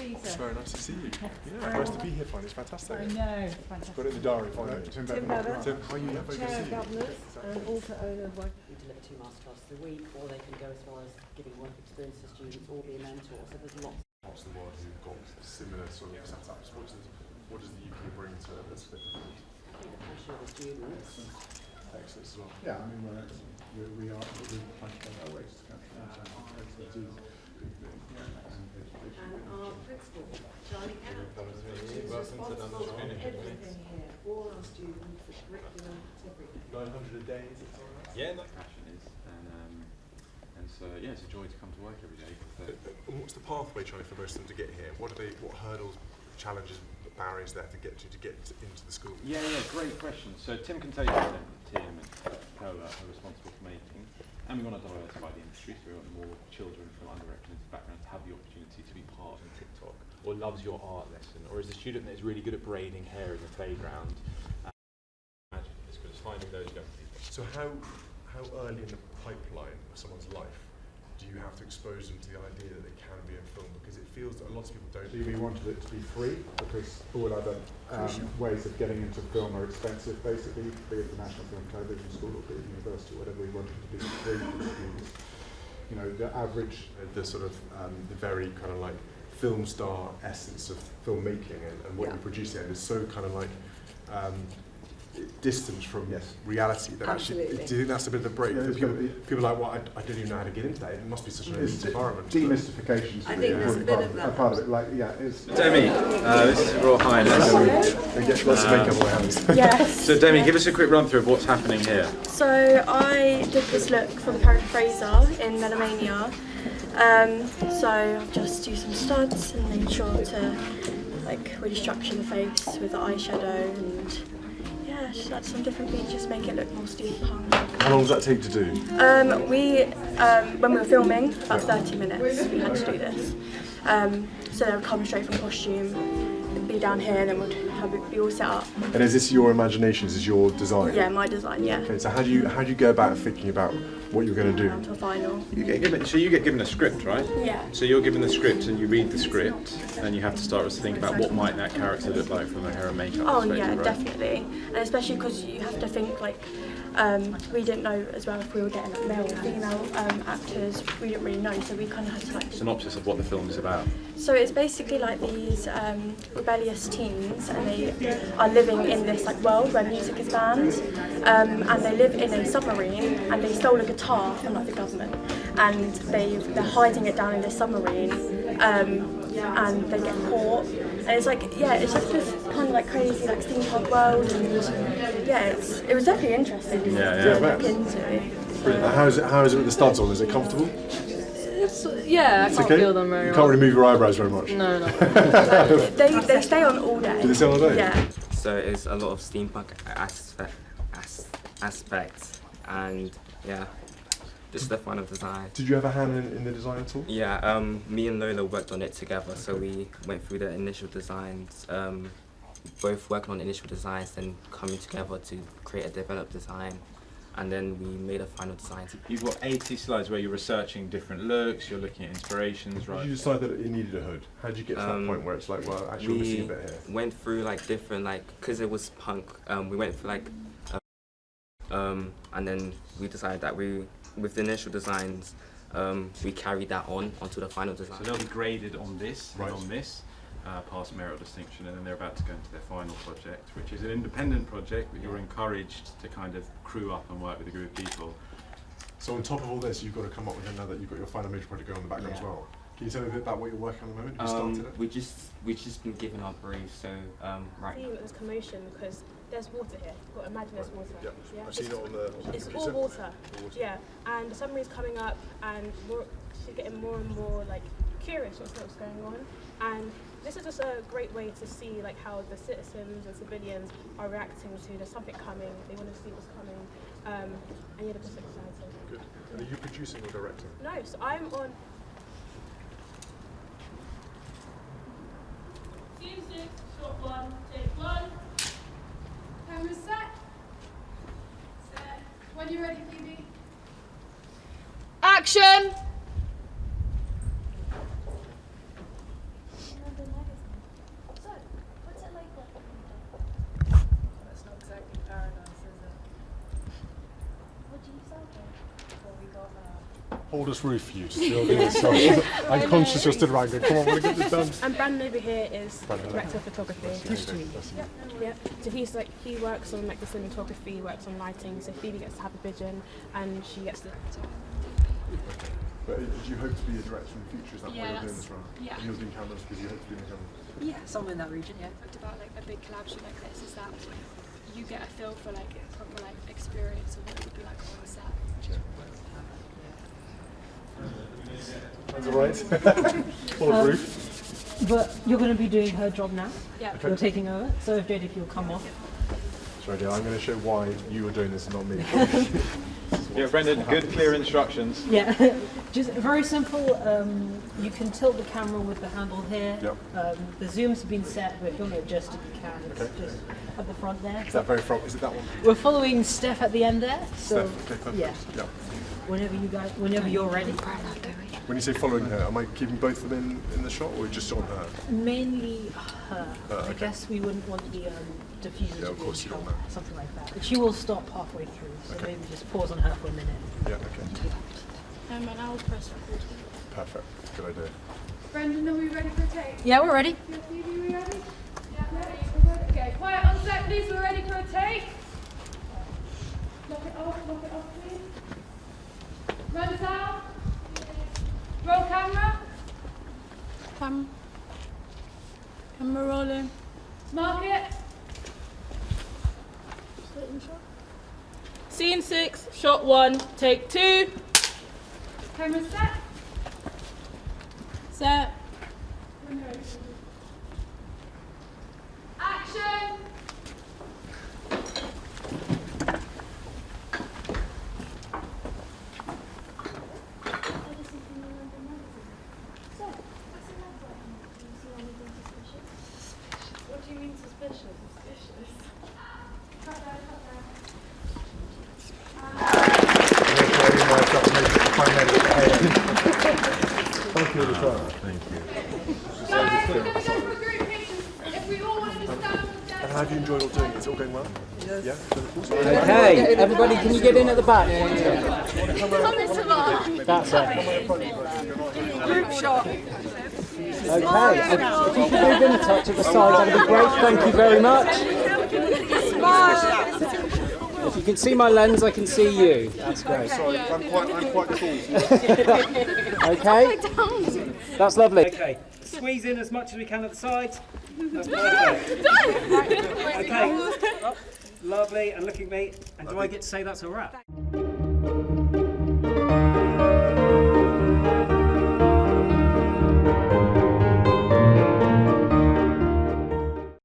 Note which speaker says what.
Speaker 1: Peter.
Speaker 2: It's very nice to see you. Yeah, nice to be here finally. It's fantastic.
Speaker 1: I know, fantastic.
Speaker 2: Got it in the diary finally.
Speaker 1: Tim Bevan,
Speaker 2: Tim, how are you? Very good to
Speaker 1: Chair
Speaker 2: see
Speaker 1: of
Speaker 2: you.
Speaker 1: Governors and also owner of one.
Speaker 3: We deliver 2 masterclasses a week, or they can go as far as giving work experience to students or be a mentor. So there's lots.
Speaker 2: Parts of the world who've got similar sort of setups. What does the UK bring to it that's a bit different?
Speaker 3: I think the passion of the students.
Speaker 2: Excellent as well.
Speaker 4: Yeah, I mean, we're punching our way to the country in terms of expertise.
Speaker 3: And our principal, Charlie Cannon, is responsible for everything here. All our students, the curriculum, everything.
Speaker 2: 900 a day, is it something like that?
Speaker 5: Yeah, that passion is, and so yeah, it's a joy to come to work every day.
Speaker 2: And what's the pathway, Charlie, for most of them to get here? What hurdles, challenges, barriers there to get into the school?
Speaker 5: Yeah, great question. So Tim can tell you about Tim and Paola are responsible for making, and we want to diversify the industry, so we want more children from underrepresented backgrounds to have the opportunity to be part of TikTok, or loves your art lesson, or is a student that is really good at braiding hair in the playground. Imagine it's good as finding those young people.
Speaker 2: So how early in the pipeline of someone's life do you have to expose them to the idea that they can be in film? Because it feels that a lot of people don't.
Speaker 4: We wanted it to be free because all other ways of getting into film are expensive, basically, be it the National Film and Television School or be it university or whatever. We wanted to be free for the students. You know, the average,
Speaker 2: The sort of the very kind of like film star essence of filmmaking and what you produce here is so kind of like distant from reality that actually, do you think that's a bit of a break?
Speaker 4: Yeah,
Speaker 2: people are like, well, I don't even know how to get into that. It must be such an elite environment.
Speaker 4: Demystification
Speaker 3: I think there's a bit of that.
Speaker 4: part of it. Like, yeah, it's.
Speaker 5: Demi, this is Royal Highness.
Speaker 2: They get lots of makeup on their hands.
Speaker 6: Yes.
Speaker 5: So Demi, give us a quick run through of what's happening here.
Speaker 6: So I did this look for the character Fraser in Melamania. So I've just used some studs and made sure to like really structure the face with the eyeshadow and just add some different features, make it look more steampunk.
Speaker 2: How long does that take to do?
Speaker 6: When we were filming, about 30 minutes we had to do this. So they would come straight from costume, be down here, and then we'd have it be all set up.
Speaker 2: And is this your imagination? Is this your design?
Speaker 6: Yeah, my design, yeah.
Speaker 2: Okay, so how do you go about thinking about what you're going to do?
Speaker 6: Down to a final.
Speaker 5: You get given a script, right?
Speaker 6: Yeah.
Speaker 5: So you're given the script and you read the script, and you have to start to think about what might that character look like from a hair and makeup
Speaker 6: Oh
Speaker 5: perspective,
Speaker 6: yeah,
Speaker 5: right?
Speaker 6: definitely, and especially because you have to think like we didn't know as well if we were getting like male or female actors. We didn't really know, so we kind of had to like.
Speaker 5: Synopsis of what the film is about.
Speaker 6: So it's basically like these rebellious teens, and they are living in this like world where music is banned, and they live in a submarine, and they stole a guitar from like the government, and they're hiding it down in this submarine, and they get caught, and it's like it's just this kind of like crazy like steampunk world, and it was definitely interesting to look into.
Speaker 2: How is it with the studs on? Is it comfortable?
Speaker 1: I can't feel them very
Speaker 2: You
Speaker 1: well.
Speaker 2: can't really move your eyebrows very much.
Speaker 1: No.
Speaker 6: They stay on all day.
Speaker 2: Do they stay on all day?
Speaker 6: Yeah.
Speaker 7: So it's a lot of steampunk aspects, and this is the final design.
Speaker 2: Did you have a hand in the design at all?
Speaker 7: Yeah, me and Lola worked on it together, so we went through the initial designs, both working on initial designs, then coming together to create a developed design, and then we made a final design.
Speaker 5: You've got 80 slides where you're researching different looks, you're looking at inspirations, right?
Speaker 2: Did you decide that it needed a hood? How did you get to that point where it's like, well, actually, we're missing a bit here?
Speaker 7: We went through like different, because it was punk, we went through like, and then we decided that with the initial designs, we carried that onto the final design.
Speaker 5: So they'll be graded on this
Speaker 2: Right.
Speaker 5: and on this, pass merit or distinction, and then they're about to go into their final project, which is an independent project, but you're encouraged to kind of crew up and work with a group of people.
Speaker 2: So on top of all this, you've got to come up with another. You've got your final major project going on in the background as well. Can you tell me a bit about what you're working on at the moment? You started it.
Speaker 7: We just been given our brief, so right.
Speaker 8: There's commotion because there's water here. You've got to imagine there's water.
Speaker 2: Yeah. I've seen it on the
Speaker 8: It's
Speaker 2: computer.
Speaker 8: all water. Yeah, and the submarine's coming up, and she's getting more and more like curious as to what's going on. And this is just a great way to see like how the citizens and civilians are reacting to there's something coming. They want to see what's coming, and yeah, they're just excited.
Speaker 2: Good. And are you producing or directing?
Speaker 8: No, so I'm on.
Speaker 9: Scene 6, shot 1, take 1. Camera set. Set. When you're ready, Phoebe. Action!
Speaker 2: hold us roof for you to still do this. So I'm conscious you're stood around going, come on, we're going to get this done.
Speaker 8: And Brandon over here is
Speaker 2: Brandon.
Speaker 8: director of photography.
Speaker 2: Nice to meet you.
Speaker 8: Yeah. So he's like, he works on like the cinematography, he works on lighting. So Phoebe gets to have a vision, and she gets to.
Speaker 2: But do you hope to be a director in the future? Is that why you're doing this role?
Speaker 10: Yeah.
Speaker 2: And you're doing cameras because you hope to be in the camera?
Speaker 10: Yeah, somewhere in that region, yeah. Talked about like a big collab shoot like this is that you get a feel for like a proper like experience of what it would be like on the set.
Speaker 2: That's all right. Full of roof.
Speaker 11: But you're going to be doing her job now.
Speaker 10: Yeah.
Speaker 11: You're taking over. So if Jade, if you'll come off.
Speaker 2: Sorry, dear, I'm going to show why you are doing this and not me.
Speaker 5: Yeah, Brendan, good clear instructions.
Speaker 11: Yeah, just very simple. You can tilt the camera with the handle here.
Speaker 2: Yep.
Speaker 11: The zoom's been set, but if you want to adjust it, you can. It's
Speaker 2: Okay.
Speaker 11: just at the front there.
Speaker 2: Is that very front? Is it that one?
Speaker 11: We're following Steph at the end there. So
Speaker 2: Steph, okay, perfect.
Speaker 11: yeah,
Speaker 2: Yeah.
Speaker 11: whenever you're ready.
Speaker 2: When you say following her, am I keeping both of them in the shot or just on her?
Speaker 11: Mainly her. I
Speaker 2: Okay.
Speaker 11: guess we wouldn't want the diffuser
Speaker 2: Yeah,
Speaker 11: to
Speaker 2: of
Speaker 11: be
Speaker 2: course you
Speaker 11: shot,
Speaker 2: don't know.
Speaker 11: something like that. But she will stop halfway through, so
Speaker 2: Okay.
Speaker 11: maybe just pause on her for a minute.
Speaker 2: Yeah, okay.
Speaker 8: And I'll press record.
Speaker 2: Perfect. Good idea.
Speaker 9: Brendan, are we ready for a take?
Speaker 11: Yeah, we're ready.
Speaker 9: Yeah, Phoebe, we ready? Yeah, ready. Okay, quiet on set, please. We're ready for a take. Lock it off, please. Run sound. Roll camera.
Speaker 8: Camera rolling.
Speaker 9: Mark it.
Speaker 8: Scene 6, shot 1, take 2.
Speaker 9: Camera set.
Speaker 8: Set.
Speaker 9: Action. What do you mean suspicious? Suspicious. Cut that.
Speaker 2: Thank you all the time. Thank you.
Speaker 9: Guys, we're going to go for group pictures. If we all want to stand with
Speaker 2: And how have you enjoyed all doing it? Is it all going well? Yes. Yeah?
Speaker 12: Okay, everybody, can you get in at the back? That's it.
Speaker 9: group shot.
Speaker 12: Okay, if you can move in a touch at the side, that'd be great. Thank you very much. If you can see my lens, I can see you. That's great.
Speaker 2: Sorry, I'm quite cool.
Speaker 12: Okay, that's lovely. Okay, squeeze in as much as we can at the sides. That's perfect. Okay, oh, lovely, and look at me. And do I get to say that's a wrap?